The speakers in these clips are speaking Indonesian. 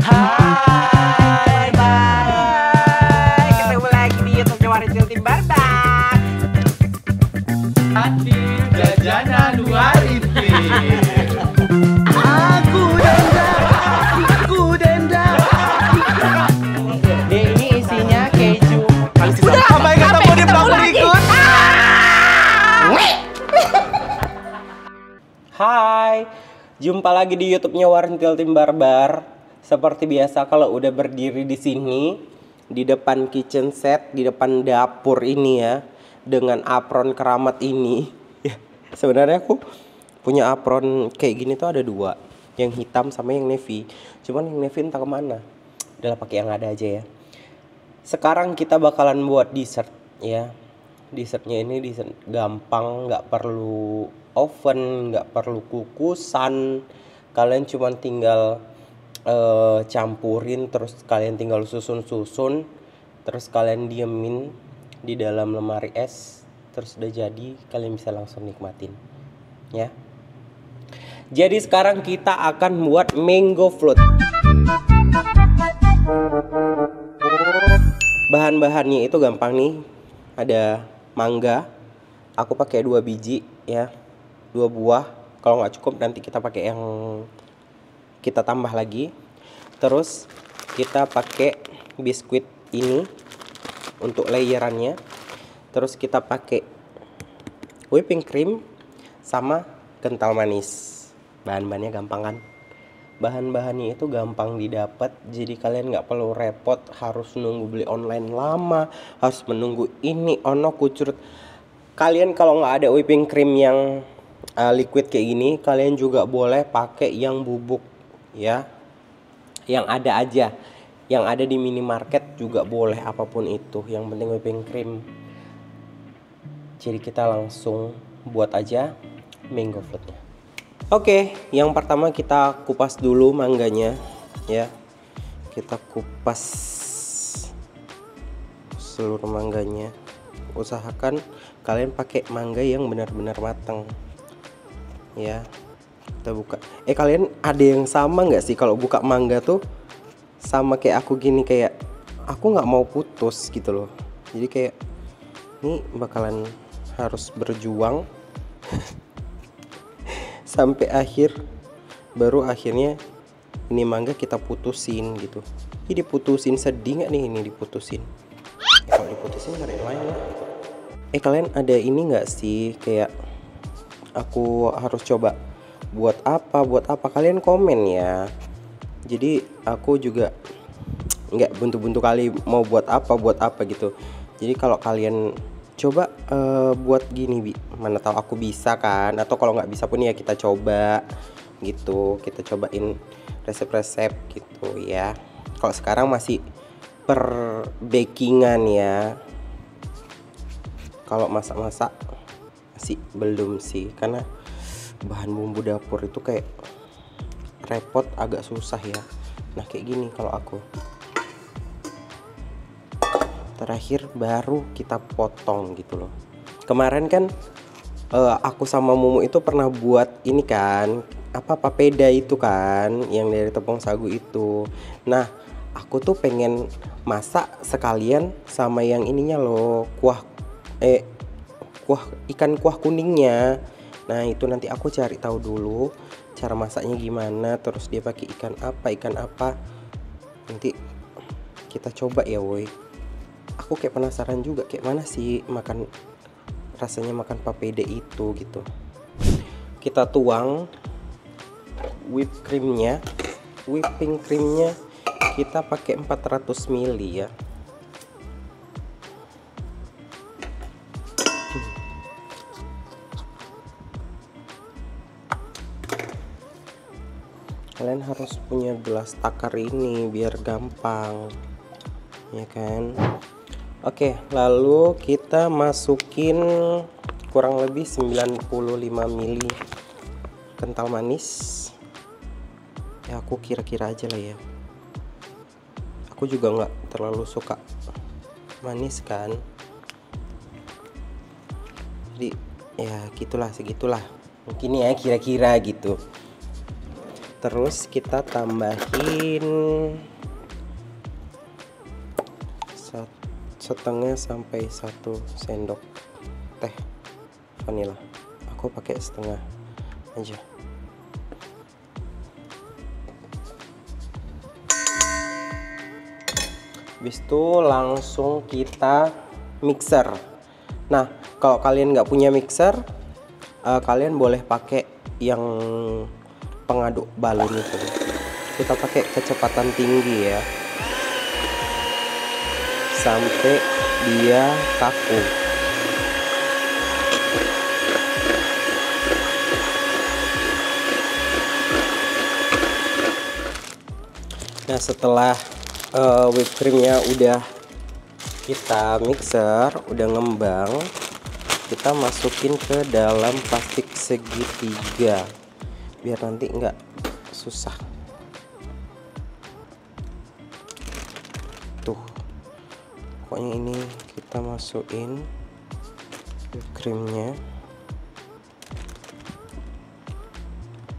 Hai, bye. Ketemu lagi di YouTube-nya Warintil Tim Barbar. Hati jajanan Warintil. Ini isinya keju. Apa yang kata mau diblokir ikut? Hai, jumpa lagi di YouTube-nya Warintil Tim Barbar. Seperti biasa kalau udah berdiri di sini, di depan kitchen set, di depan dapur ini ya, dengan apron keramat ini. Ya, sebenarnya aku punya apron kayak gini tuh ada dua, yang hitam sama yang navy. Cuman yang navy entah kemana. Udahlah pakai yang ada aja ya. Sekarang kita bakalan buat dessert ya. Dessertnya ini dessert gampang, nggak perlu oven, nggak perlu kukusan. Kalian cuma tinggal campurin, terus kalian tinggal susun-susun, terus kalian diemin di dalam lemari es, terus udah jadi, kalian bisa langsung nikmatin ya. Jadi sekarang kita akan buat mango float. Bahan-bahannya itu gampang nih. Ada mangga, aku pakai 2 biji ya, 2 buah. Kalau nggak cukup nanti kita pakai yang kita tambah lagi. Terus kita pakai biskuit ini untuk layerannya. Terus kita pakai whipping cream sama kental manis. Bahan-bahannya gampang kan? Bahan-bahannya itu gampang didapat, jadi kalian nggak perlu repot harus nunggu beli online lama, harus menunggu ini ono kucurut. Kalian kalau nggak ada whipping cream yang liquid kayak gini, kalian juga boleh pakai yang bubuk ya, yang ada aja, yang ada di minimarket juga boleh, apapun itu, yang penting whipping cream. Jadi kita langsung buat aja mango floatnya. Oke, yang pertama kita kupas dulu mangganya ya. Kita kupas seluruh mangganya. Usahakan kalian pakai mangga yang benar-benar matang ya. Kita buka. Kalian ada yang sama nggak sih kalau buka mangga tuh sama kayak aku gini, kayak aku nggak mau putus gitu loh. Jadi kayak ini bakalan harus berjuang sampai akhir, baru akhirnya ini mangga kita putusin gitu. Ini diputusin, sedih nggak nih ini diputusin? Kalau diputusin nggak ada yang lain lah. Kalian ada ini nggak sih kayak aku harus coba buat apa kalian komen ya. Jadi aku juga nggak buntu-buntu kali mau buat apa gitu. Jadi kalau kalian coba buat gini Bi, mana tahu aku bisa kan, atau kalau nggak bisa pun ya kita coba gitu, kita cobain resep-resep gitu ya. Kalau sekarang masih per bakingan ya, kalau masak-masak masih belum sih, karena bahan bumbu dapur itu kayak repot, agak susah ya. Nah kayak gini kalau aku terakhir baru kita potong gitu loh. Kemarin kan aku sama Mumu itu pernah buat ini kan, papeda itu kan, yang dari tepung sagu itu. Nah aku tuh pengen masak sekalian sama yang ininya loh, kuah ikan kuah kuningnya. Nah itu nanti aku cari tahu dulu cara masaknya gimana, terus dia pakai ikan apa, nanti kita coba ya woi. Aku kayak penasaran juga kayak mana sih rasanya makan papeda itu gitu. Kita tuang whipping creamnya kita pakai 400 ml ya. Kalian harus punya gelas takar ini biar gampang ya kan. Oke, lalu kita masukin kurang lebih 95 ml kental manis ya, aku kira-kira aja lah ya, aku juga nggak terlalu suka manis kan, jadi ya gitulah, segitulah mungkin ya kira-kira gitu. Terus kita tambahin setengah sampai 1 sendok teh vanila. Aku pakai setengah aja. Habis itu langsung kita mixer. Nah, kalau kalian nggak punya mixer, kalian boleh pakai yang pengaduk balon itu. Kita pakai kecepatan tinggi ya, sampai dia kaku. Nah, setelah whipped creamnya udah kita mixer, udah ngembang, kita masukin ke dalam plastik segitiga biar nanti nggak susah. Tuh, pokoknya ini kita masukin whipped creamnya.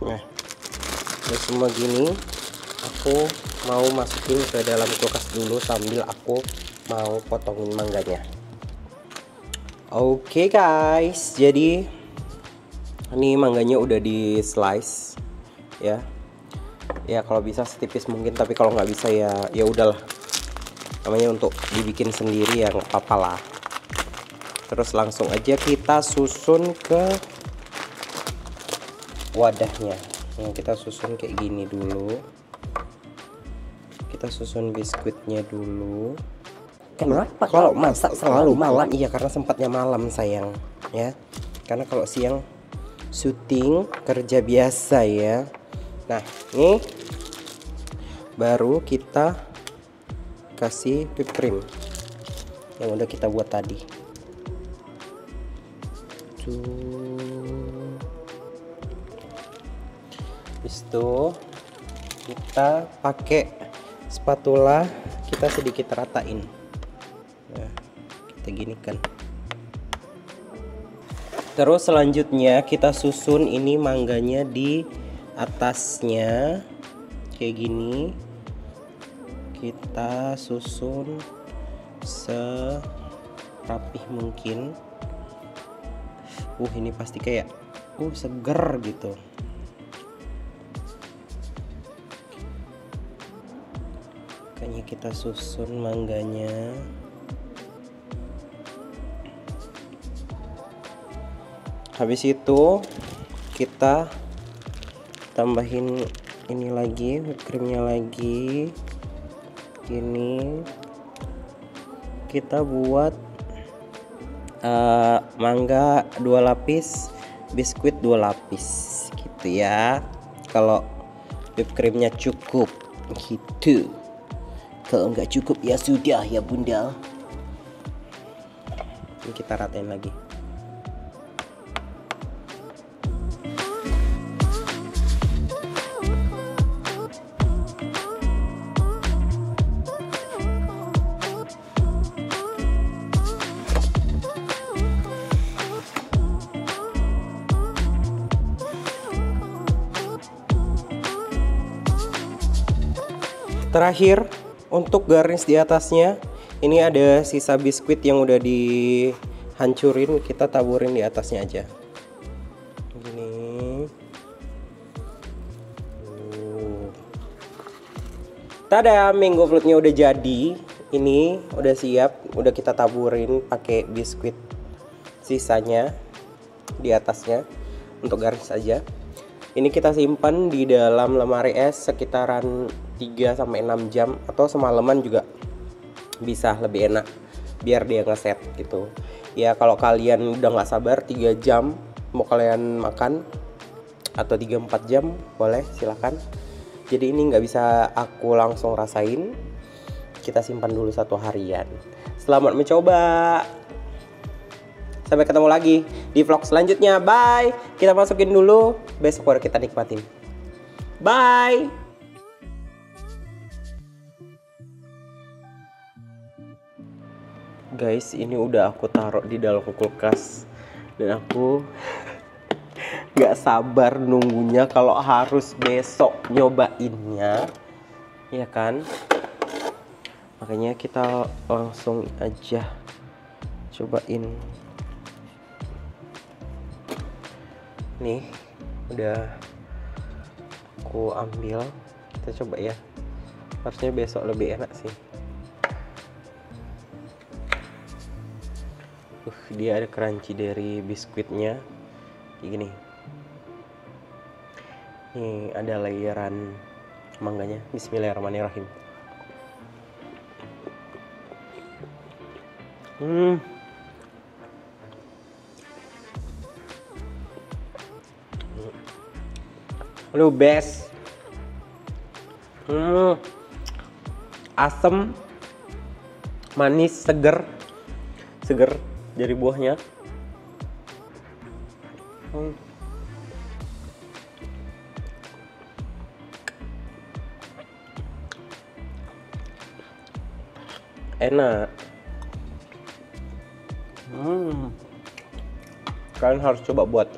Nah, udah semua gini, aku mau masukin ke dalam kulkas dulu sambil aku mau potongin mangganya. Oke guys, jadi ini mangganya udah di slice ya. Ya kalau bisa setipis mungkin, tapi kalau nggak bisa ya udahlah. Namanya untuk dibikin sendiri ya nggak apa-apa lah. Terus langsung aja kita susun ke wadahnya. Nah, kita susun kayak gini dulu. Kita susun biskuitnya dulu. Kenapa kalau masak selalu malam? Iya, karena sempatnya malam sayang ya. Karena kalau siang syuting kerja biasa ya. Nah, ini baru kita kasih whipped cream yang udah kita buat tadi. Habis itu kita pakai spatula, kita sedikit ratain. Nah, kita ginikan. Terus selanjutnya kita susun ini mangganya di atasnya kayak gini. Kita susun serapih mungkin. Ini pasti kayak seger gitu. Makanya kita susun mangganya. Habis itu kita tambahin ini lagi, whipped creamnya lagi. Ini kita buat mangga 2 lapis, biskuit 2 lapis gitu ya. Kalau whipped creamnya cukup gitu. Kalau nggak cukup ya sudah ya bunda. Ini kita ratain lagi. Terakhir untuk garnish di atasnya, ini ada sisa biskuit yang udah dihancurin, kita taburin di atasnya aja. Gini. Tada, mango floatnya udah jadi. Ini udah siap, udah kita taburin pakai biskuit sisanya di atasnya untuk garnish aja. Ini kita simpan di dalam lemari es sekitaran 3-6 jam atau semalaman juga bisa, lebih enak biar dia ngeset gitu. Ya kalau kalian udah nggak sabar 3 jam mau kalian makan atau 3-4 jam boleh silahkan. Jadi ini nggak bisa aku langsung rasain, kita simpan dulu 1 harian. Selamat mencoba. Sampai ketemu lagi di vlog selanjutnya. Bye. Kita masukin dulu, besok baru kita nikmatin. Bye. Guys, ini udah aku taruh di dalam kulkas dan aku Gak sabar nunggunya kalau harus besok nyobainnya, ya kan? Makanya kita langsung aja cobain. Nih, udah aku ambil. Kita coba ya. Harusnya besok lebih enak sih. Dia ada crunchy dari biskuitnya. Kayak gini. Nih ada layeran mangganya. Bismillahirrahmanirrahim. Aduh, best. Asam, manis, seger dari buahnya. Enak. Kalian harus coba buat.